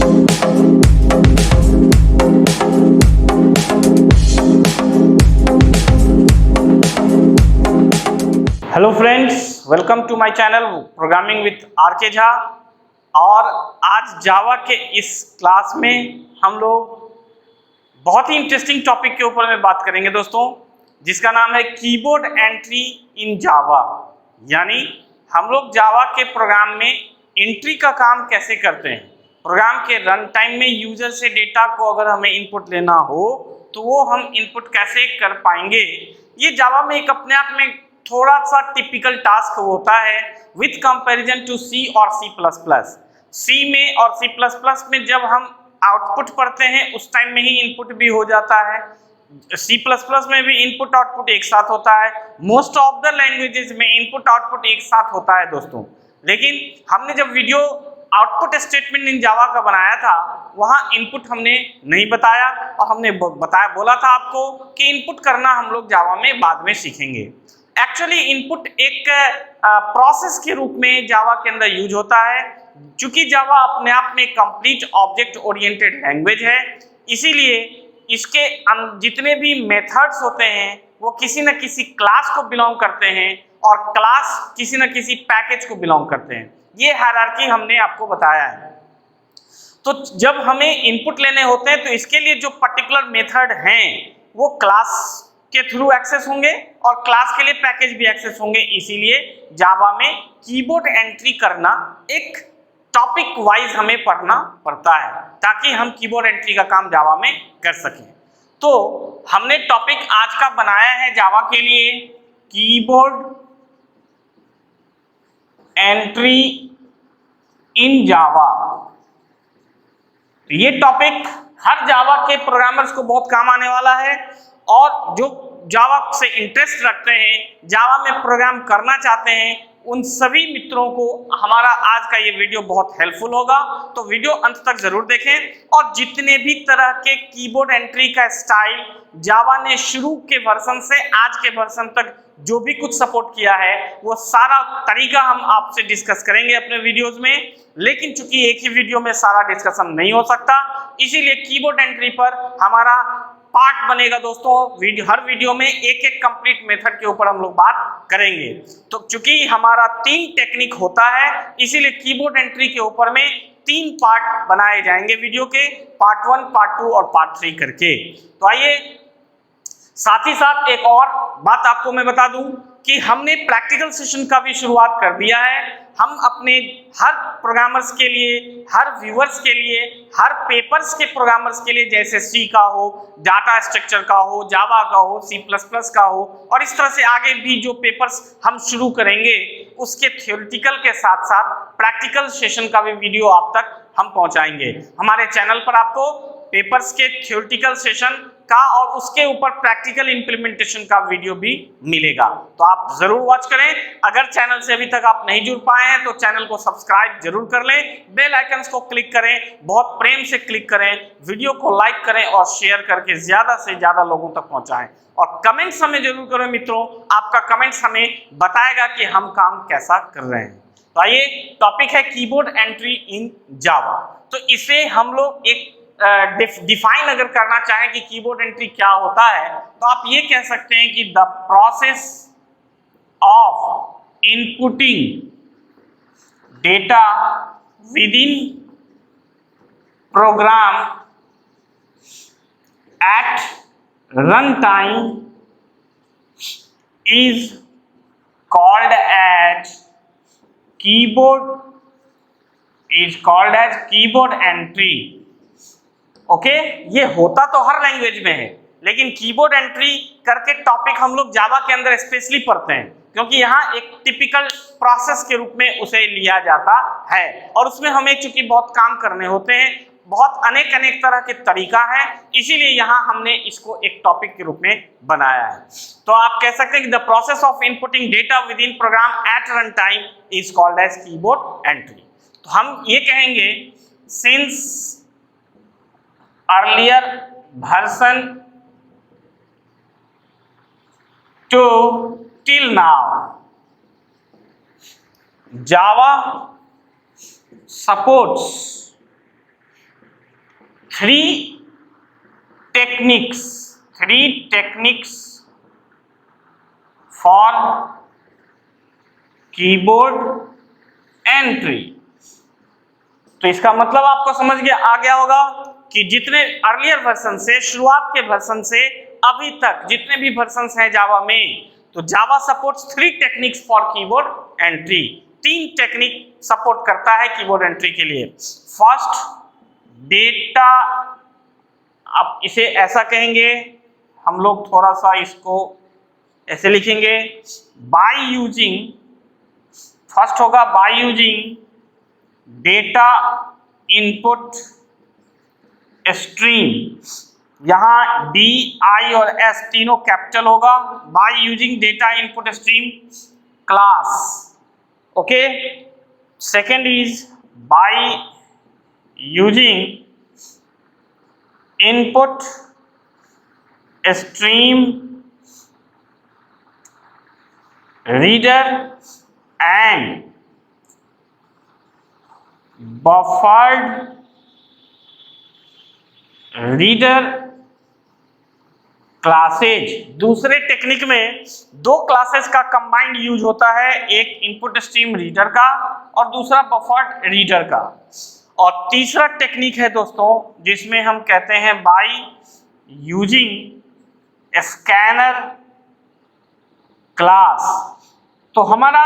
Hello friends, welcome to my channel programming with R K. Jha. और आज जावा के इस क्लास में हम लोग बहुत ही इंटरेस्टिंग टॉपिक के ऊपर में बात करेंगे दोस्तों, जिसका नाम है कीबोर्ड एंट्री इन जावा। यानी हम लोग जावा के प्रोग्राम में एंट्री का काम कैसे करते हैं। प्रोग्राम के रन टाइम में यूजर से डेटा को अगर हमें इनपुट लेना हो तो वो हम इनपुट कैसे कर पाएंगे। ये जावा में एक अपने आप में थोड़ा सा टिपिकल टास्क होता है विथ कंपैरिजन टू सी और C++। सी में और C++ में जब हम आउटपुट पढ़ते हैं उस टाइम में ही इनपुट भी हो जाता है। C++ में भी इनपुट आउटपुट एक साथ होता है। मोस्ट ऑफ द लैंग्वेजेस में इनपुट आउटपुट एक साथ होता है दोस्तों। लेकिन हमने जब वीडियो आउटपुट स्टेटमेंट इन जावा का बनाया था वहां इनपुट हमने नहीं बताया और हमने बोला था आपको कि इनपुट करना हम लोग जावा में बाद में सीखेंगे। एक्चुअली इनपुट एक प्रोसेस के रूप में जावा के अंदर यूज होता है। चूंकि जावा अपने आप में कंप्लीट ऑब्जेक्ट ओरिएंटेड लैंग्वेज है, इसीलिए इसके जितने भी मेथड्स होते हैं वो किसी न किसी क्लास को बिलोंग करते हैं और क्लास किसी न किसी पैकेज को बिलोंग करते हैं। ये हायरार्की हमने आपको बताया है। तो जब हमें इनपुट लेने होते हैं तो इसके लिए जो पर्टिकुलर मेथड हैं वो क्लास के थ्रू एक्सेस होंगे और क्लास के लिए पैकेज भी एक्सेस होंगे। इसीलिए जावा में कीबोर्ड एंट्री करना एक टॉपिक वाइज हमें पढ़ना पड़ता है ताकि हम कीबोर्ड एंट्री का काम जावा में कर सकें। तो हमने टॉपिक आज का बनाया है जावा के लिए कीबोर्ड एंट्री इन जावा। ये टॉपिक हर जावा के प्रोग्रामर्स को बहुत काम आने वाला है और जो जावा से इंटरेस्ट रखते हैं, जावा में प्रोग्राम करना चाहते हैं, उन सभी मित्रों को हमारा आज का ये वीडियो बहुत हेल्पफुल होगा। तो वीडियो अंत तक जरूर देखें और जितने भी तरह के कीबोर्ड एंट्री का स्टाइल जावा ने शुरू के वर्जन से आज के वर्जन तक जो भी कुछ सपोर्ट किया है वो सारा तरीका हम आपसे डिस्कस करेंगे अपने वीडियोस में। लेकिन चूंकि एक ही वीडियो में सारा डिस्कशन नहीं हो सकता, इसीलिए कीबोर्ड एंट्री पर हमारा पार्ट बनेगा दोस्तों। हर वीडियो में एक एक कंप्लीट मेथड के ऊपर हम लोग बात करेंगे। तो चूंकि हमारा 3 टेक्निक होता है, इसीलिए कीबोर्ड एंट्री के ऊपर में 3 पार्ट बनाए जाएंगे वीडियो के, पार्ट 1, पार्ट 2 और पार्ट 3 करके। तो आइए, साथ ही साथ एक और बात आपको मैं बता दूं कि हमने प्रैक्टिकल सेशन का भी शुरुआत कर दिया है। हम अपने हर प्रोग्रामर्स के लिए, हर व्यूअर्स के लिए, हर पेपर्स के प्रोग्रामर्स के लिए, जैसे सी का हो, डाटा स्ट्रक्चर का हो, जावा का हो, C++ का हो और इस तरह से आगे भी जो पेपर्स हम शुरू करेंगे उसके थ्योरेटिकल के साथ साथ प्रैक्टिकल सेशन का भी वीडियो आप तक हम पहुंचाएंगे। हमारे चैनल पर आपको पेपर्स के थ्योरेटिकल सेशन का और उसके ऊपर प्रैक्टिकल इंप्लीमेंटेशन का वीडियो भी मिलेगा, तो आप जरूर वॉच करें। अगर चैनल से अभी तक आप नहीं जुड़ पाए हैं तो चैनल को सब्सक्राइब जरूर कर लें, बेल आइकन्स को क्लिक करें, बहुत प्रेम से क्लिक करें, वीडियो को लाइक करें और शेयर करके ज्यादा से ज्यादा लोगों तक पहुंचाएं। और कमेंट्स हमें जरूर करें मित्रों, आपका कमेंट्स हमें बताएगा कि हम काम कैसा कर रहे हैं। तो आइए, टॉपिक है कीबोर्ड एंट्री इन जावा। तो इसे हम लोग एक डिफाइन अगर करना चाहें कि कीबोर्ड एंट्री क्या होता है तो आप ये कह सकते हैं कि the process of inputting data with in program at run time is called as keyboard entry. Okay, ये होता तो हर लैंग्वेज में है, लेकिन कीबोर्ड एंट्री करके टॉपिक हम लोग जावा के अंदर स्पेशली पढ़ते हैं क्योंकि यहाँ एक टिपिकल प्रोसेस के रूप में उसे लिया जाता है और उसमें हमें चूंकि बहुत काम करने होते हैं, बहुत अनेक तरह के तरीका है, इसीलिए यहाँ हमने इसको एक टॉपिक के रूप में बनाया है। तो आप कह सकते हैं कि the process of inputting data with in program at run time is called as keyboard entry. तो हम ये कहेंगे since earlier version to till now Java supports three techniques for keyboard entry. तो इसका मतलब आपको समझ आ गया होगा कि जितने अर्लियर वर्जन से, शुरुआत के वर्जन से अभी तक जितने भी वर्जन हैं जावा में, तो Java supports three techniques for keyboard entry. तीन टेक्निक सपोर्ट करता है कीबोर्ड एंट्री के लिए। फर्स्ट, डेटा, अब इसे ऐसा कहेंगे हम लोग, थोड़ा सा इसको ऐसे लिखेंगे, बाय यूजिंग, फर्स्ट होगा by using data input stream, यहां डी, आई और एस तीनों कैपिटल होगा, by using data input stream class. Okay, second is by using input stream reader and buffered reader classes. दूसरे टेक्निक में दो क्लासेस का combined use होता है, एक इनपुट स्ट्रीम रीडर का और दूसरा बफर्ड रीडर का। और तीसरा टेक्निक है दोस्तों जिसमें हम कहते हैं बाय यूजिंग स्कैनर क्लास। तो हमारा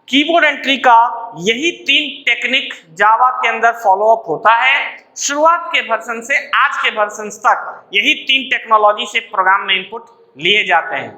कीबोर्ड एंट्री का यही तीन टेक्निक जावा के अंदर फॉलो अप होता है। शुरुआत के वर्जन से आज के वर्जन तक यही तीन टेक्नोलॉजी से प्रोग्राम में इनपुट लिए जाते हैं।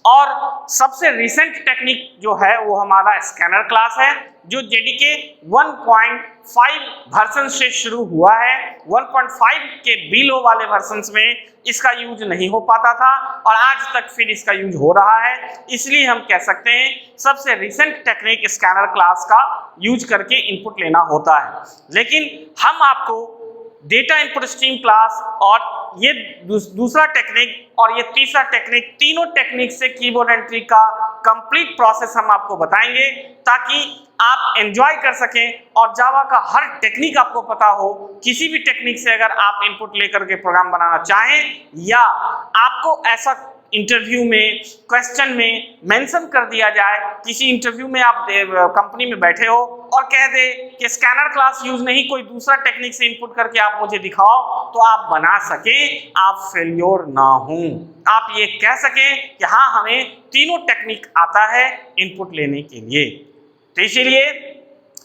और सबसे रिसेंट टेक्निक जो है वो हमारा स्कैनर क्लास है, जो जेडीके 1.5 वर्जन से शुरू हुआ है। 1.5 के बिलो वाले वर्जन्स में इसका यूज नहीं हो पाता था और आज तक फिर इसका यूज हो रहा है। इसलिए हम कह सकते हैं सबसे रिसेंट टेक्निक स्कैनर क्लास का यूज करके इनपुट लेना होता है। लेकिन हम आपको डेटा इनपुट स्ट्रीम क्लास और ये दूसरा टेक्निक और ये तीसरा टेक्निक, तीनों टेक्निक से कीबोर्ड एंट्री का कंप्लीट प्रोसेस हम आपको बताएंगे ताकि आप एंजॉय कर सकें और जावा का हर टेक्निक आपको पता हो। किसी भी टेक्निक से अगर आप इनपुट लेकर के प्रोग्राम बनाना चाहें या आपको ऐसा इंटरव्यू में, क्वेश्चन में मेंशन कर दिया जाए, किसी इंटरव्यू में आप कंपनी में बैठे हो और कह दे कि स्कैनर क्लास यूज नहीं, कोई दूसरा टेक्निक से इनपुट करके आप मुझे दिखाओ, तो आप बना सके, आप फेल्योर ना हो, आप ये कह सके कि हाँ हमें तीनों टेक्निक आता है इनपुट लेने के लिए। तो इसीलिए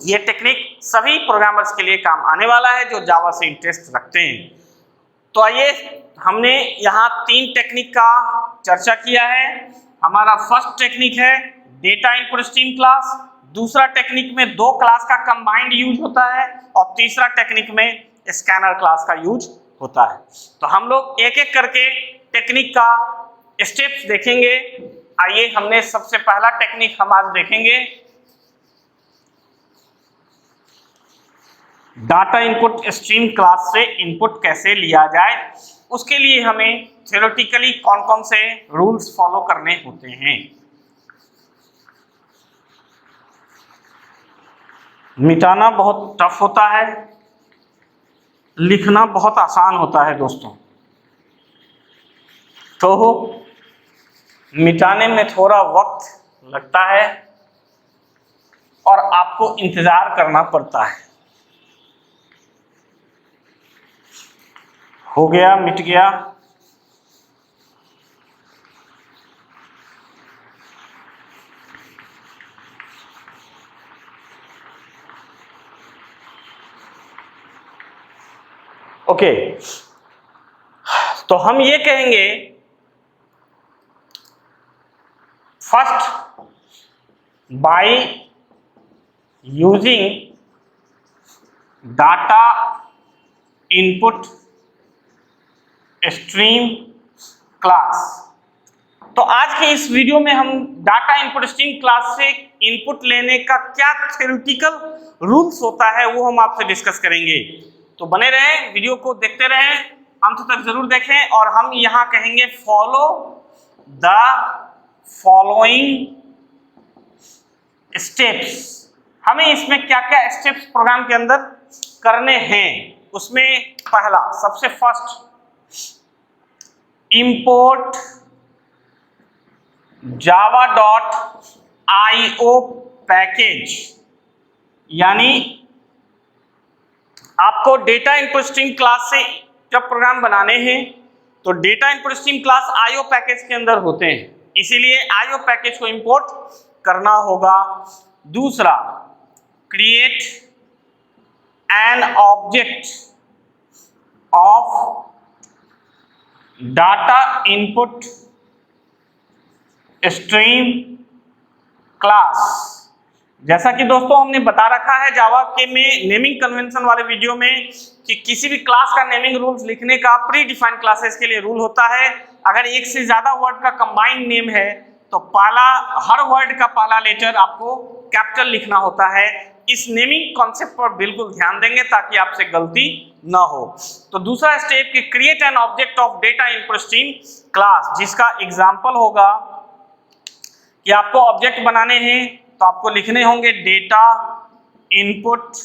ये टेक्निक सभी प्रोग्रामर्स के लिए काम आने वाला है जो जावा से इंटरेस्ट रखते हैं। तो आइए, हमने यहाँ तीन टेक्निक का चर्चा किया है। हमारा फर्स्ट टेक्निक है डेटा इनपुट स्ट्रीम क्लास, दूसरा टेक्निक में दो क्लास का कंबाइंड यूज होता है और तीसरा टेक्निक में स्कैनर क्लास का यूज होता है। तो हम लोग एक एक करके टेक्निक का स्टेप्स देखेंगे। आइए, हमने सबसे पहला टेक्निक हम आज देखेंगे, डाटा इनपुट स्ट्रीम क्लास से इनपुट कैसे लिया जाए। उसके लिए हमें थ्योरेटिकली कौन कौन से रूल्स फॉलो करने होते हैं। मिटाना बहुत टफ होता है, लिखना बहुत आसान होता है दोस्तों। तो मिटाने में थोड़ा वक्त लगता है और आपको इंतजार करना पड़ता है। हो गया, मिट गया। ओके, तो हम ये कहेंगे first by using data input stream class. तो आज के इस वीडियो में हम डाटा इनपुट स्ट्रीम क्लास से इनपुट लेने का क्या थ्योरेटिकल रूल्स होता है वो हम आपसे डिस्कस करेंगे। तो बने रहें, वीडियो को देखते रहें, अंत तक जरूर देखें। और हम यहाँ कहेंगे फॉलो द फॉलोइंग स्टेप्स। हमें इसमें क्या क्या स्टेप्स प्रोग्राम के अंदर करने हैं उसमें पहला सबसे फर्स्ट इंपोर्ट java.io पैकेज, यानी आपको डेटा इनपुट स्ट्रीम क्लास से जब प्रोग्राम बनाने हैं तो data input stream class IO package के अंदर होते हैं, इसीलिए IO पैकेज को इंपोर्ट करना होगा। दूसरा, create an object of data input stream class. जैसा कि दोस्तों हमने बता रखा है जावा के में नेमिंग कन्वेंशन वाले वीडियो में कि किसी भी क्लास का नेमिंग रूल्स लिखने का प्री डिफाइंड क्लासेस के लिए रूल होता है, अगर एक से ज्यादा वर्ड का कंबाइंड नेम है तो हर वर्ड का पहला लेटर आपको कैपिटल लिखना होता है। इस नेमिंग कॉन्सेप्ट पर बिल्कुल ध्यान देंगे ताकि आपसे गलती ना हो। तो दूसरा स्टेप कि create an object of data input stream class, जिसका एग्जांपल होगा कि आपको ऑब्जेक्ट बनाने हैं तो आपको लिखने होंगे data input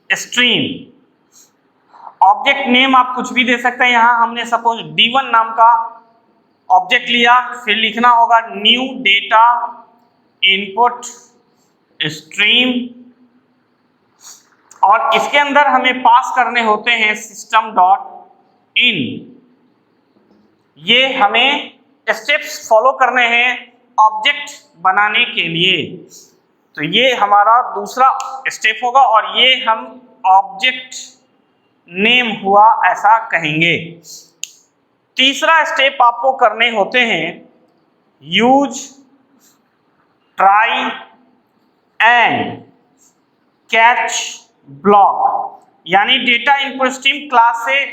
stream. Object name आप कुछ भी दे सकते हैं, यहां हमने सपोज D1 नाम का ऑब्जेक्ट लिया, फिर लिखना होगा न्यू डेटा इनपुट स्ट्रीम, और इसके अंदर हमें पास करने होते हैं सिस्टम डॉट इन। ये हमें स्टेप्स फॉलो करने हैं ऑब्जेक्ट बनाने के लिए। तो ये हमारा दूसरा स्टेप होगा और ये हम ऑब्जेक्ट नेम हुआ ऐसा कहेंगे। तीसरा स्टेप आपको करने होते हैं use try and catch block, यानी डेटा इनपुट स्ट्रीम क्लास से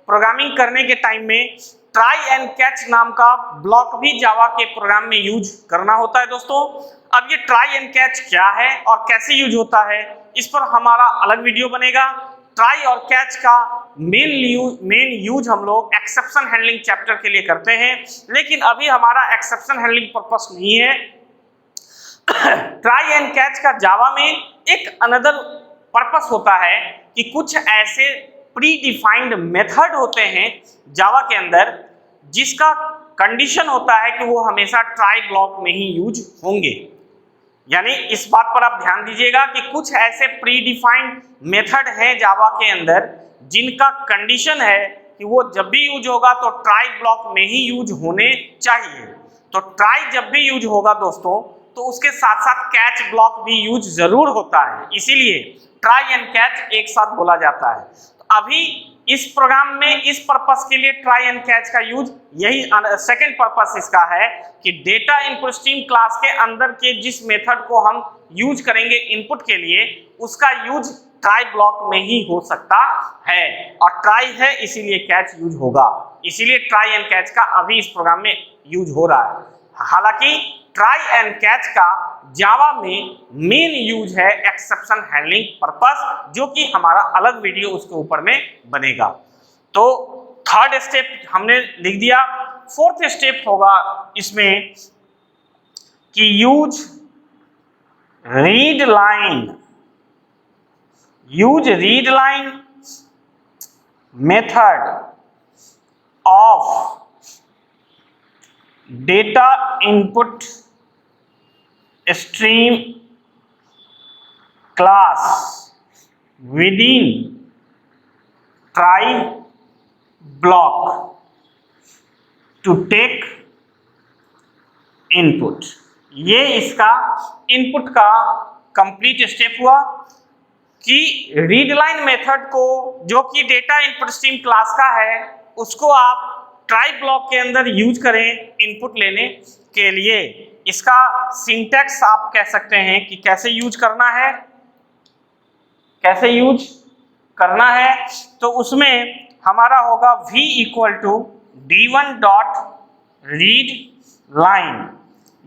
प्रोग्रामिंग करने के टाइम में ट्राई एंड कैच नाम का ब्लॉक भी जावा के प्रोग्राम में यूज करना होता है दोस्तों। अब ये ट्राई एंड कैच क्या है और कैसे यूज होता है, इस पर हमारा अलग वीडियो बनेगा। ट्राई और कैच का मेन यूज हम लोग एक्सेप्शन हैंडलिंग चैप्टर के लिए करते हैं, लेकिन अभी हमारा एक्सेप्शन हैंडलिंग पर्पस नहीं है। ट्राई एंड कैच का जावा में एक अनदर पर्पस होता है कि कुछ ऐसे प्री डिफाइंड मेथड होते हैं जावा के अंदर जिसका कंडीशन होता है कि वो हमेशा ट्राई ब्लॉक में ही यूज होंगे। यानी इस बात पर आप ध्यान दीजिएगा कि कुछ ऐसे प्री डिफाइंड मेथड हैं जावा के अंदर जिनका कंडीशन है कि वो जब भी यूज होगा तो ट्राई ब्लॉक में ही यूज होने चाहिए। तो ट्राई जब भी यूज होगा दोस्तों तो उसके साथ साथ कैच ब्लॉक भी यूज जरूर होता है, इसीलिए ट्राई एंड कैच एक साथ बोला जाता है। तो अभी इस प्रोग्राम में इस पर्पस के लिए ट्राई एंड कैच का यूज, यही सेकंड पर्पस इसका है कि डेटा इनपुट स्ट्रीम क्लास के अंदर के जिस मेथड को हम यूज करेंगे इनपुट के लिए उसका यूज ट्राई ब्लॉक में ही हो सकता है, और ट्राई है इसीलिए कैच यूज होगा, इसीलिए ट्राई एंड कैच का अभी इस प्रोग्राम में यूज हो रहा है। हालांकि ट्राई एंड कैच का जावा में मेन यूज है एक्सेप्शन हैंडलिंग पर्पस, जो कि हमारा अलग वीडियो उसके ऊपर में बनेगा। तो थर्ड स्टेप हमने लिख दिया। फोर्थ स्टेप होगा इसमें कि use read line method of data input stream class within try block to take input. ये इसका इनपुट का कंप्लीट स्टेप हुआ कि रीड लाइन मेथड को, जो कि डेटा इनपुट स्ट्रीम क्लास का है, उसको आप ट्राई ब्लॉक के अंदर यूज करें इनपुट लेने के लिए। इसका सिंटैक्स आप कह सकते हैं कि कैसे यूज करना है, तो उसमें हमारा होगा v equal to d1 dot read line.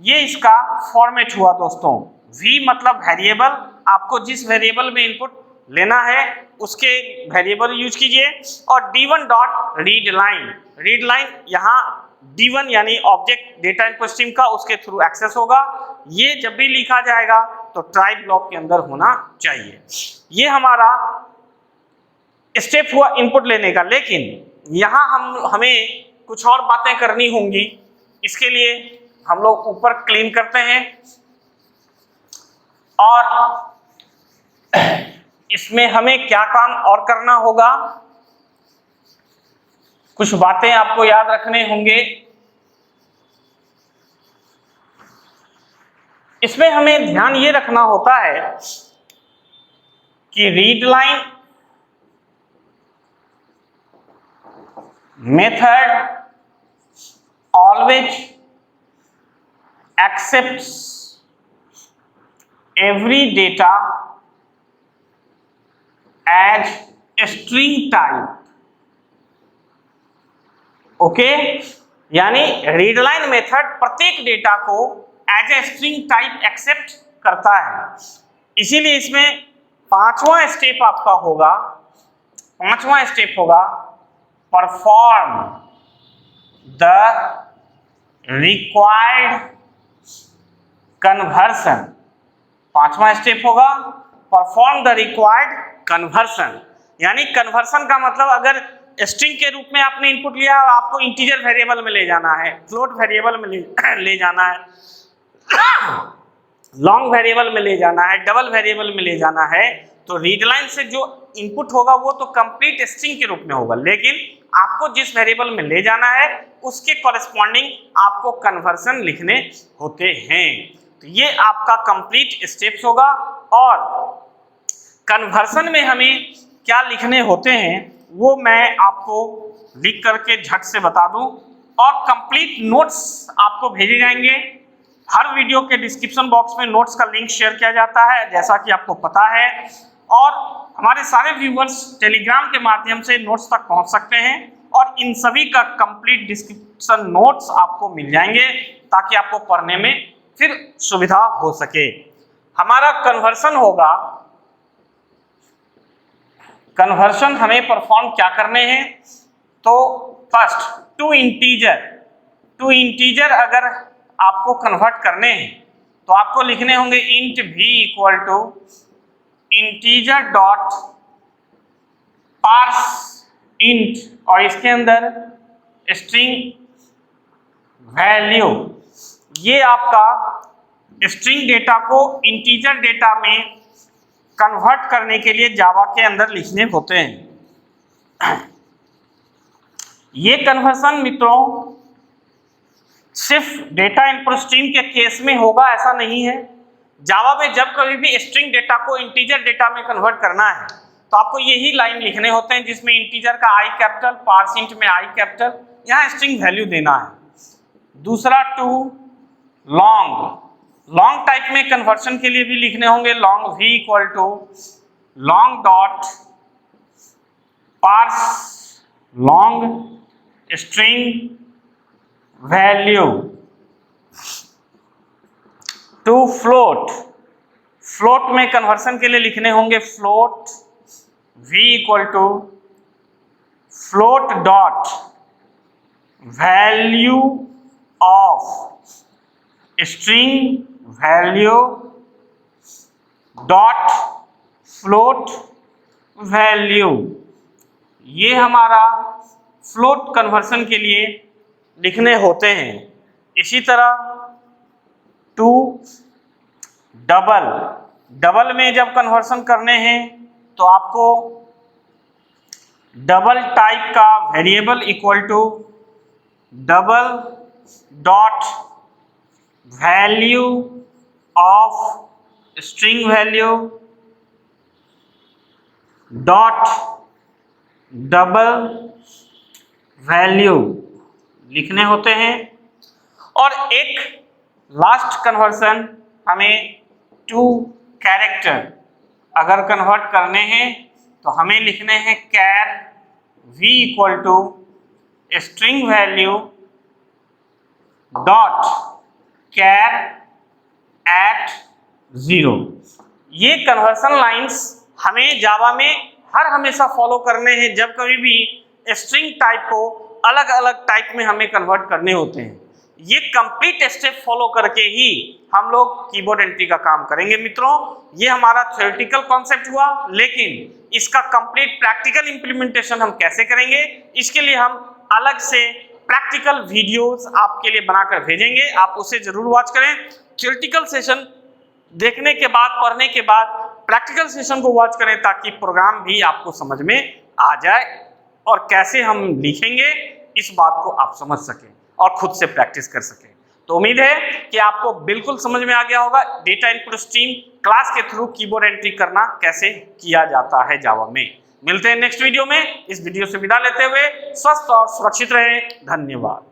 ये इसका फॉर्मेट हुआ दोस्तों। v मतलब वेरिएबल, आपको जिस वेरिएबल में इनपुट लेना है उसके वेरिएबल यूज कीजिए, और d1 डॉट रीड लाइन यहाँ D1 यानी ऑब्जेक्ट डेटा इनपुट स्ट्रीम का, उसके थ्रू एक्सेस होगा। ये जब भी लिखा जाएगा तो ट्राई ब्लॉक के अंदर होना चाहिए। ये हमारा स्टेप हुआ इनपुट लेने का, लेकिन यहाँ हमें कुछ और बातें करनी होंगी। इसके लिए हम लोग ऊपर क्लीन करते हैं और इसमें हमें क्या काम और करना होगा, कुछ बातें आपको याद रखने होंगे। इसमें हमें ध्यान ये रखना होता है कि read line method always accepts every data as string type. Okay, यानी रीड लाइन मेथड प्रत्येक डेटा को as a string type accept करता है। इसीलिए इसमें पांचवा स्टेप आपका होगा, पांचवा स्टेप होगा परफॉर्म द रिक्वायर्ड कन्वर्सन। पांचवा स्टेप होगा परफॉर्म द रिक्वायर्ड कन्वर्सन, यानी कन्वर्सन का मतलब अगर स्ट्रिंग के रूप में आपने इनपुट लिया और आपको इंटीजर वेरिएबल में ले जाना है, फ्लोट वेरिएबल में ले जाना है, लॉन्ग वेरिएबल में ले जाना है, डबल वेरिएबल में ले जाना है, तो रीड लाइन से जो इनपुट होगा वो तो कंप्लीट स्ट्रिंग के रूप में होगा, लेकिन आपको जिस वेरिएबल में ले जाना है उसके कॉरेस्पॉन्डिंग आपको कन्वर्सन लिखने होते हैं। तो ये आपका कंप्लीट स्टेप्स होगा। और कन्वर्सन में हमें क्या लिखने होते हैं वो मैं आपको लिख करके झट से बता दूं, और कंप्लीट नोट्स आपको भेजे जाएंगे। हर वीडियो के डिस्क्रिप्शन बॉक्स में नोट्स का लिंक शेयर किया जाता है, जैसा कि आपको पता है, और हमारे सारे व्यूअर्स टेलीग्राम के माध्यम से नोट्स तक पहुंच सकते हैं, और इन सभी का कंप्लीट डिस्क्रिप्शन नोट्स आपको मिल जाएंगे ताकि आपको पढ़ने में फिर सुविधा हो सके। हमारा कन्वर्सन होगा, कन्वर्सन हमें परफॉर्म क्या करने हैं, तो फर्स्ट टू इंटीजर अगर आपको कन्वर्ट करने हैं तो आपको लिखने होंगे int v equal to integer dot parse int, और इसके अंदर स्ट्रिंग वैल्यू। ये आपका स्ट्रिंग डेटा को इंटीजर डेटा में कन्वर्ट करने के लिए जावा के अंदर लिखने होते हैं। ये कन्वर्सन मित्रों सिर्फ डेटा इनपुट स्ट्रीम के केस में होगा ऐसा नहीं है। जावा में जब कभी भी स्ट्रिंग डेटा को इंटीजर डेटा में कन्वर्ट करना है तो आपको यही लाइन लिखने होते हैं, जिसमें इंटीजर का आई कैपिटल, पार्स इंट में आई कैपिटल, यहाँ स्ट्रिंग वैल्यू देना है। दूसरा टू लॉन्ग टाइप में कन्वर्शन के लिए भी लिखने होंगे long v equal to long dot parse long string value. To float में कन्वर्शन के लिए लिखने होंगे float v equal to float dot value of string value dot float value. ये हमारा फ्लोट कन्वर्सन के लिए लिखने होते हैं। इसी तरह टू डबल में जब कन्वर्सन करने हैं तो आपको डबल टाइप का variable equal to double dot value of string value dot double value लिखने होते हैं। और एक लास्ट कन्वर्सन हमें टू कैरेक्टर अगर कन्वर्ट करने हैं तो हमें लिखने हैं char v equal to string value dot char at 0। ये कन्वर्सन लाइंस हमें जावा में हमेशा फॉलो करने हैं जब कभी भी स्ट्रिंग टाइप को अलग अलग टाइप में हमें कन्वर्ट करने होते हैं। ये कंप्लीट स्टेप फॉलो करके ही हम लोग कीबोर्ड एंट्री का काम करेंगे मित्रों। ये हमारा थ्योरेटिकल कॉन्सेप्ट हुआ, लेकिन इसका कंप्लीट प्रैक्टिकल इंप्लीमेंटेशन हम कैसे करेंगे, इसके लिए हम अलग से प्रैक्टिकल वीडियोस आपके लिए बनाकर भेजेंगे, आप उसे जरूर वॉच करें। थ्योरेटिकल सेशन देखने के बाद, पढ़ने के बाद प्रैक्टिकल सेशन को वॉच करें ताकि प्रोग्राम भी आपको समझ में आ जाए और कैसे हम लिखेंगे इस बात को आप समझ सकें और खुद से प्रैक्टिस कर सकें। तो उम्मीद है कि आपको बिल्कुल समझ में आ गया होगा डेटा इनपुट स्ट्रीम क्लास के थ्रू कीबोर्ड एंट्री करना कैसे किया जाता है जावा में। मिलते हैं नेक्स्ट वीडियो में। इस वीडियो से विदा लेते हुए स्वस्थ और सुरक्षित रहें। धन्यवाद।